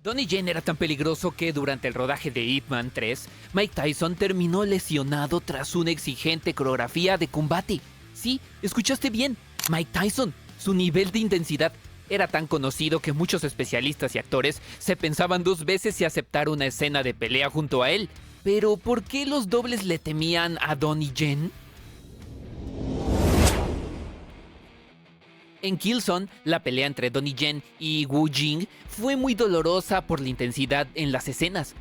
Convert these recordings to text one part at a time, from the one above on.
Donnie Yen era tan peligroso que durante el rodaje de Ip Man 3, Mike Tyson terminó lesionado tras una exigente coreografía de combate. Sí, escuchaste bien, Mike Tyson. Su nivel de intensidad era tan conocido que muchos especialistas y actores se pensaban dos veces si aceptar una escena de pelea junto a él. Pero, ¿por qué los dobles le temían a Donnie Yen? En Killzone, la pelea entre Donnie Yen y Wu Jing fue muy dolorosa por la intensidad en las escenas.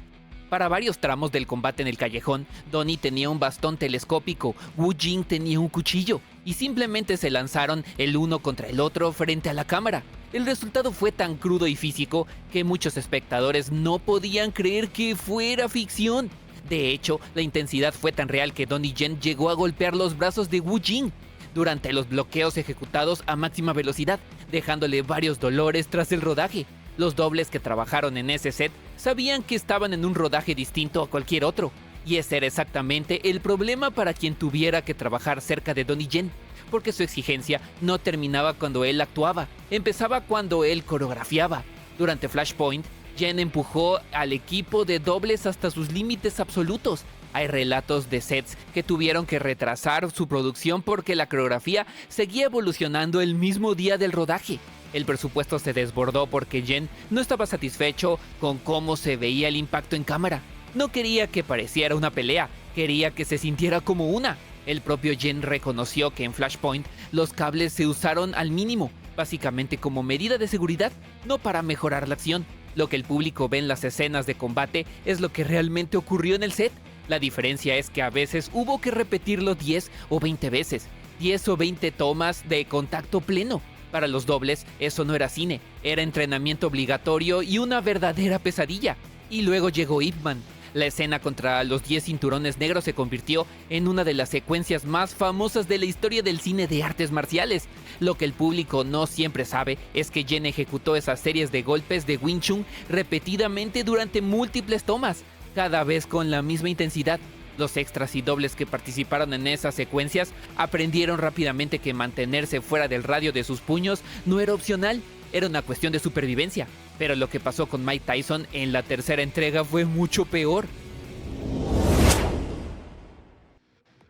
Para varios tramos del combate en el callejón, Donnie tenía un bastón telescópico, Wu Jing tenía un cuchillo, y simplemente se lanzaron el uno contra el otro frente a la cámara. El resultado fue tan crudo y físico que muchos espectadores no podían creer que fuera ficción. De hecho, la intensidad fue tan real que Donnie Yen llegó a golpear los brazos de Wu Jing durante los bloqueos ejecutados a máxima velocidad, dejándole varios dolores tras el rodaje. Los dobles que trabajaron en ese set sabían que estaban en un rodaje distinto a cualquier otro, y ese era exactamente el problema para quien tuviera que trabajar cerca de Donnie Yen, porque su exigencia no terminaba cuando él actuaba, empezaba cuando él coreografiaba. Durante Flashpoint, Yen empujó al equipo de dobles hasta sus límites absolutos. Hay relatos de sets que tuvieron que retrasar su producción porque la coreografía seguía evolucionando el mismo día del rodaje. El presupuesto se desbordó porque Yen no estaba satisfecho con cómo se veía el impacto en cámara. No quería que pareciera una pelea, quería que se sintiera como una. El propio Yen reconoció que en Flashpoint los cables se usaron al mínimo, básicamente como medida de seguridad, no para mejorar la acción. Lo que el público ve en las escenas de combate es lo que realmente ocurrió en el set. La diferencia es que a veces hubo que repetirlo 10 o 20 veces, 10 o 20 tomas de contacto pleno. Para los dobles, eso no era cine, era entrenamiento obligatorio y una verdadera pesadilla. Y luego llegó Ip Man. La escena contra los 10 cinturones negros se convirtió en una de las secuencias más famosas de la historia del cine de artes marciales. Lo que el público no siempre sabe es que Yen ejecutó esas series de golpes de Wing Chun repetidamente durante múltiples tomas, cada vez con la misma intensidad. Los extras y dobles que participaron en esas secuencias aprendieron rápidamente que mantenerse fuera del radio de sus puños no era opcional, era una cuestión de supervivencia. Pero lo que pasó con Mike Tyson en la tercera entrega fue mucho peor.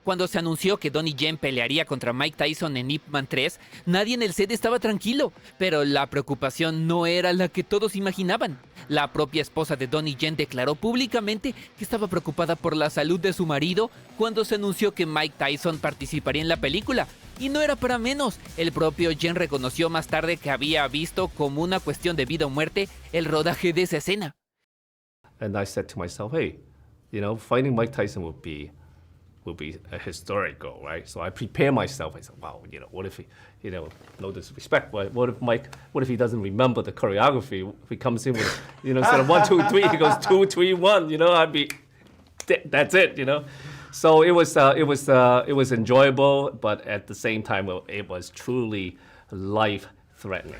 Cuando se anunció que Donnie Yen pelearía contra Mike Tyson en Ip Man 3, nadie en el set estaba tranquilo, pero la preocupación no era la que todos imaginaban. La propia esposa de Donnie Yen declaró públicamente que estaba preocupada por la salud de su marido cuando se anunció que Mike Tyson participaría en la película. Y no era para menos, el propio Yen reconoció más tarde que había visto como una cuestión de vida o muerte el rodaje de esa escena. And I said to myself, hey, fighting Mike Tyson will be a historic goal, right? So I prepare myself. I said, wow, what if he, no disrespect, but what if he doesn't remember the choreography? If he comes in with, instead of 1, 2, 3, he goes 2, 3, 1, I'd be, that's it, So it was enjoyable, but at the same time, it was truly life-threatening.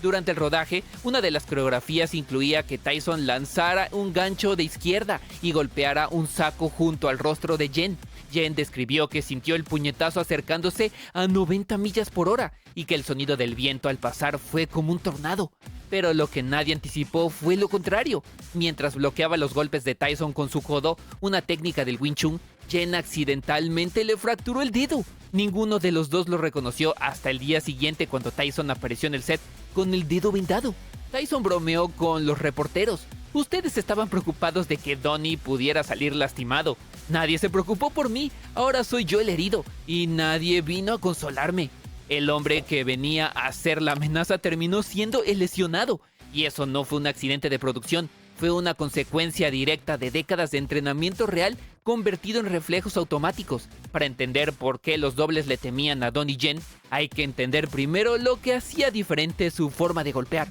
Durante el rodaje, una de las coreografías incluía que Tyson lanzara un gancho de izquierda y golpeara un saco junto al rostro de Yen. Yen describió que sintió el puñetazo acercándose a 90 millas por hora y que el sonido del viento al pasar fue como un tornado. Pero lo que nadie anticipó fue lo contrario. Mientras bloqueaba los golpes de Tyson con su codo, una técnica del Wing Chun, Yen accidentalmente le fracturó el dedo. Ninguno de los dos lo reconoció hasta el día siguiente cuando Tyson apareció en el set con el dedo vendado. Tyson bromeó con los reporteros. Ustedes estaban preocupados de que Donnie pudiera salir lastimado. Nadie se preocupó por mí, ahora soy yo el herido, y nadie vino a consolarme. El hombre que venía a hacer la amenaza terminó siendo el lesionado, y eso no fue un accidente de producción, fue una consecuencia directa de décadas de entrenamiento real convertido en reflejos automáticos. Para entender por qué los dobles le temían a Donnie Yen, hay que entender primero lo que hacía diferente su forma de golpear.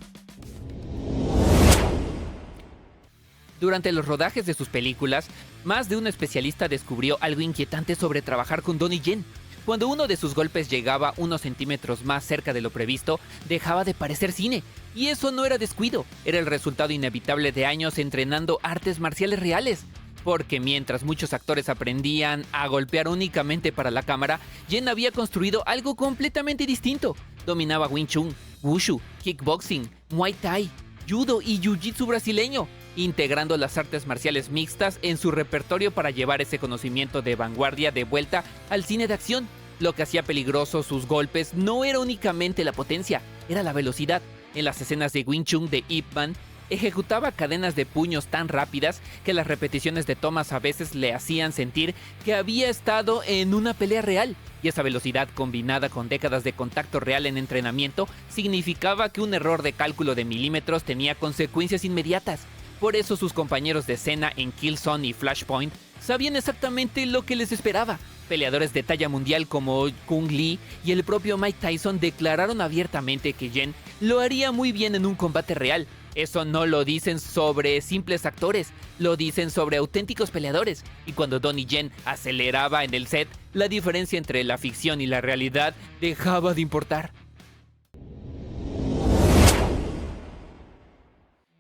Durante los rodajes de sus películas, más de un especialista descubrió algo inquietante sobre trabajar con Donnie Yen. Cuando uno de sus golpes llegaba unos centímetros más cerca de lo previsto, dejaba de parecer cine. Y eso no era descuido, era el resultado inevitable de años entrenando artes marciales reales. Porque mientras muchos actores aprendían a golpear únicamente para la cámara, Yen había construido algo completamente distinto. Dominaba Wing Chun, Wushu, Kickboxing, Muay Thai, judo y jiu-jitsu brasileño, integrando las artes marciales mixtas en su repertorio para llevar ese conocimiento de vanguardia de vuelta al cine de acción. Lo que hacía peligrosos sus golpes no era únicamente la potencia, era la velocidad. En las escenas de Wing Chun de Ip Man, ejecutaba cadenas de puños tan rápidas que las repeticiones de tomas a veces le hacían sentir que había estado en una pelea real. Y esa velocidad combinada con décadas de contacto real en entrenamiento significaba que un error de cálculo de milímetros tenía consecuencias inmediatas. Por eso sus compañeros de escena en Killzone y Flashpoint sabían exactamente lo que les esperaba. Peleadores de talla mundial como Kung Lee y el propio Mike Tyson declararon abiertamente que Yen lo haría muy bien en un combate real. Eso no lo dicen sobre simples actores, lo dicen sobre auténticos peleadores. Y cuando Donnie Yen aceleraba en el set, la diferencia entre la ficción y la realidad dejaba de importar.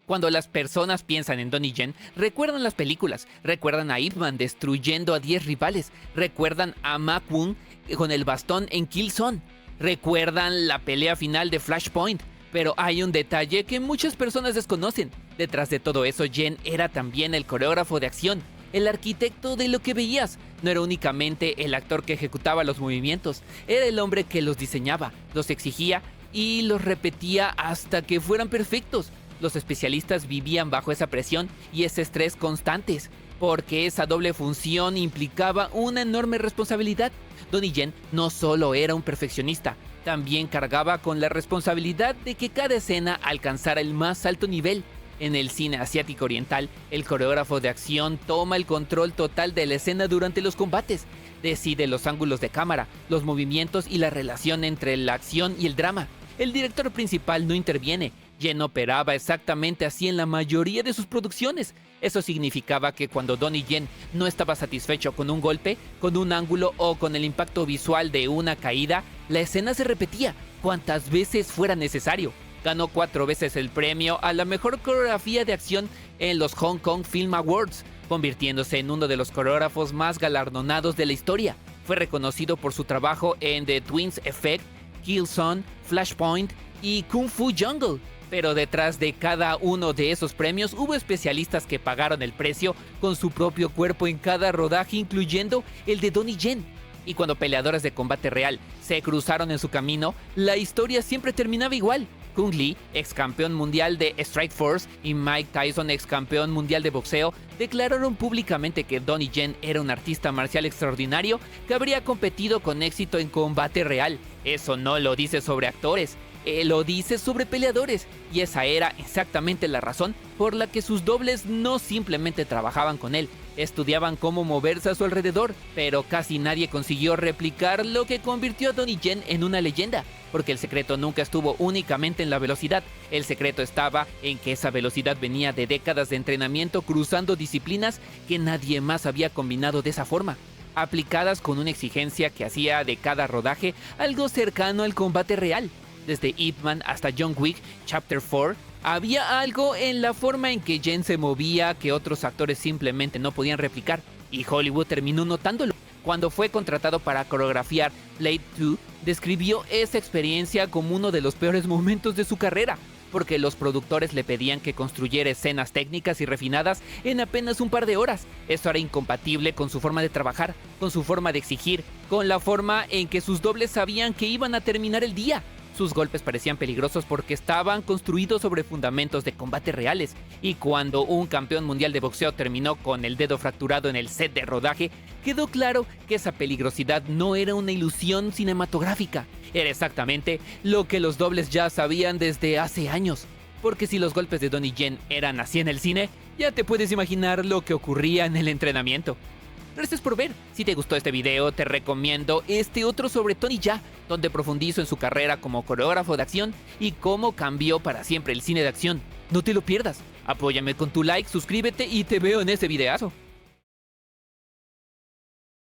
Cuando las personas piensan en Donnie Yen, recuerdan las películas, recuerdan a Ip Man destruyendo a 10 rivales, recuerdan a Ma Kung con el bastón en Killzone, recuerdan la pelea final de Flashpoint. Pero hay un detalle que muchas personas desconocen. Detrás de todo eso, Yen era también el coreógrafo de acción, el arquitecto de lo que veías. No era únicamente el actor que ejecutaba los movimientos, era el hombre que los diseñaba, los exigía y los repetía hasta que fueran perfectos. Los especialistas vivían bajo esa presión y ese estrés constantes, porque esa doble función implicaba una enorme responsabilidad. Donnie Yen no solo era un perfeccionista, también cargaba con la responsabilidad de que cada escena alcanzara el más alto nivel. En el cine asiático oriental, el coreógrafo de acción toma el control total de la escena durante los combates. Decide los ángulos de cámara, los movimientos y la relación entre la acción y el drama. El director principal no interviene. Yen operaba exactamente así en la mayoría de sus producciones. Eso significaba que cuando Donnie Yen no estaba satisfecho con un golpe, con un ángulo o con el impacto visual de una caída, la escena se repetía cuantas veces fuera necesario. Ganó 4 veces el premio a la mejor coreografía de acción en los Hong Kong Film Awards, convirtiéndose en uno de los coreógrafos más galardonados de la historia. Fue reconocido por su trabajo en The Twins Effect, Killzone, Flashpoint y Kung Fu Jungle. Pero detrás de cada uno de esos premios hubo especialistas que pagaron el precio con su propio cuerpo en cada rodaje, incluyendo el de Donnie Yen. Y cuando peleadores de combate real se cruzaron en su camino, la historia siempre terminaba igual. Kung Lee, ex campeón mundial de Strikeforce, y Mike Tyson, ex campeón mundial de boxeo, declararon públicamente que Donnie Yen era un artista marcial extraordinario que habría competido con éxito en combate real. Eso no lo dice sobre actores, lo dice sobre peleadores, y esa era exactamente la razón por la que sus dobles no simplemente trabajaban con él, estudiaban cómo moverse a su alrededor, pero casi nadie consiguió replicar lo que convirtió a Donnie Yen en una leyenda, porque el secreto nunca estuvo únicamente en la velocidad, el secreto estaba en que esa velocidad venía de décadas de entrenamiento cruzando disciplinas que nadie más había combinado de esa forma, aplicadas con una exigencia que hacía de cada rodaje algo cercano al combate real. Desde Ip Man hasta John Wick Chapter 4, había algo en la forma en que Yen se movía que otros actores simplemente no podían replicar, y Hollywood terminó notándolo. Cuando fue contratado para coreografiar Blade 2, describió esa experiencia como uno de los peores momentos de su carrera, porque los productores le pedían que construyera escenas técnicas y refinadas en apenas un par de horas. Eso era incompatible con su forma de trabajar, con su forma de exigir, con la forma en que sus dobles sabían que iban a terminar el día. Sus golpes parecían peligrosos porque estaban construidos sobre fundamentos de combate reales, y cuando un campeón mundial de boxeo terminó con el dedo fracturado en el set de rodaje, quedó claro que esa peligrosidad no era una ilusión cinematográfica, era exactamente lo que los dobles ya sabían desde hace años. Porque si los golpes de Donnie Yen eran así en el cine, ya te puedes imaginar lo que ocurría en el entrenamiento. Gracias por ver. Si te gustó este video, te recomiendo este otro sobre Tony Jaa, donde profundizo en su carrera como coreógrafo de acción y cómo cambió para siempre el cine de acción. No te lo pierdas. Apóyame con tu like, suscríbete y te veo en ese videazo.